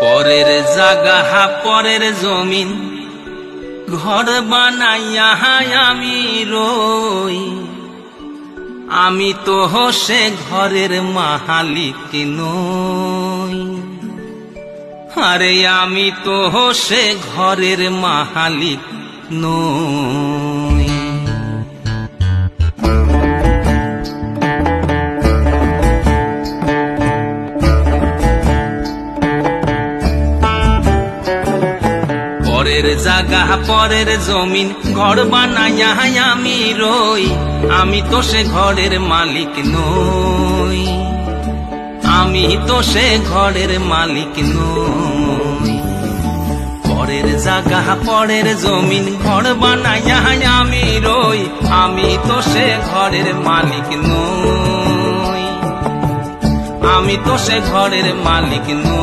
পরের জাগা পরের জমিন ঘর বানাইয়া আমি রই, আমি তো সে ঘরের মালিক নই। আরে আমি তো সে ঘরের মালিক নই। পরের জাগা পরের জমিন ঘর বানাইয়া আমি রই, আমি তো সে ঘরের মালিক নই। আমি তো সে ঘরের মালিক নই। পরের জাগা পরের জমিন ঘর বানাইয়া আমি রই, আমি তো সে ঘরের মালিক নই। আমি তো সে ঘরের মালিক নই।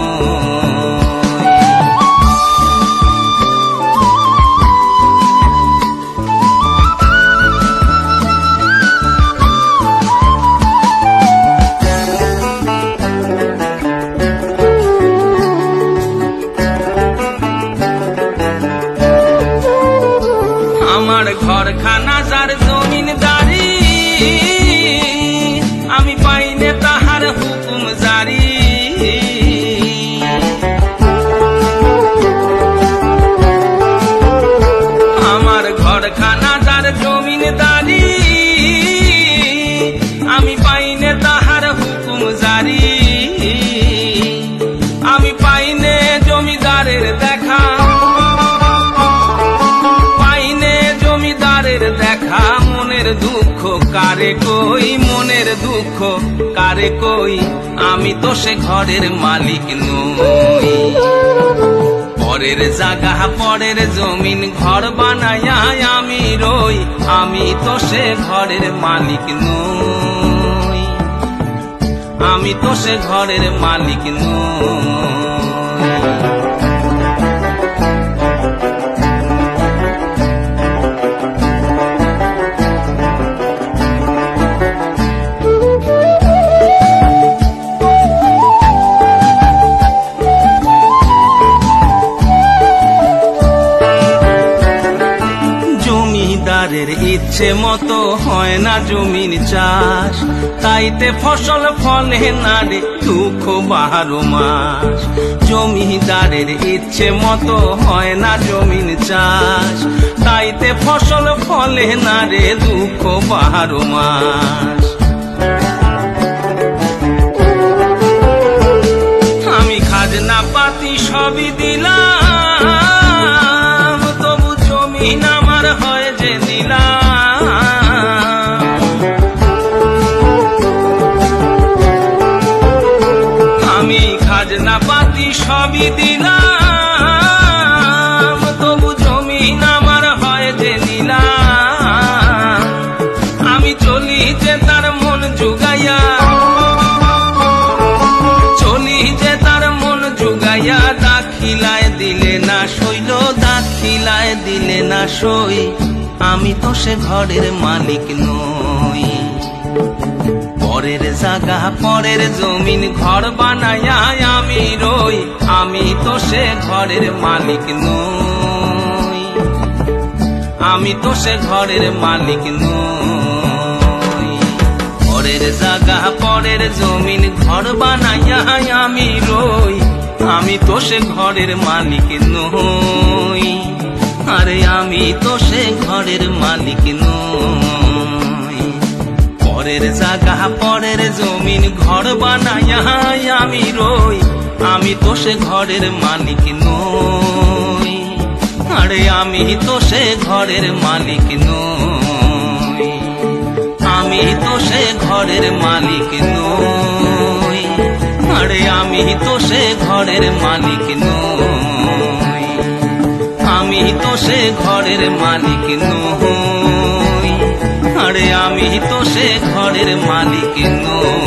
আমার ঘরখানা যার জমিনদারি, আমি পাইনে তাহার হুকুম জারি। আমার ঘরখানা যার জমিনদারি, আমি পাইনে তাহার হুকুম জারি। আমি পাইনে জমিদারের দেখা, দেখা মনের দুঃখ কারে কই, মনের দুঃখ কারে কই। আমি তো সে ঘরের মালিক নই। পরের জাগা পরের জমিন ঘর বানাইয়া আমি রই, আমি তো সে ঘরের মালিক নই। আমি তো সে ঘরের মালিক নই। জমিদারের ইচ্ছে মতো হয় না জমিন চাষ, তাইতে ফসল ফলে না রে দুঃখ 12 মাস। জমিদারের ইচ্ছে মতো হয় না জমিন চাষ, তাইতে ফসল ফলে না রে দুঃখ 12 মাস। আমি খাজনা পাতি সবই দিলাম, তবু জমিন আমার হয় যে দিলাম। আমি খাজনা পাতি সবই দিলাম, তবু জমিন আমার হয় যে দিলাম। আমি চলি যে তার মন জুগাইয়া, চলি যে তার মন জুগাইয়া। দাখিলায় দিলে না সইল, দাখিলায় দিলে না সই। আমি তো সে ঘরের মালিক নই। পরের জাগা পরের জমিন ঘর বানাইয়া আমি রই, আমি তো সে ঘরের মালিক নই। আমি তো সে ঘরের মালিক নই। পরের জাগা পরের জমিন ঘর বানাইয়া আমি রই, আমি তো সে ঘরের মালিক নই। আরে আমি তো সে ঘরের মালিক নই। পরের জাগা পরের জমিন ঘর বানাইয়া আমি রই, আমি তো সে ঘরের মালিক নই। আরে আমি তো সে ঘরের মালিক নই। আমি তো সে ঘরের মালিক নই। আরে আমি তো সে ঘরের মালিক নই। আমি তো সে ঘরের মালিক নই। আরে আমি তো সে ঘরের মালিক নই।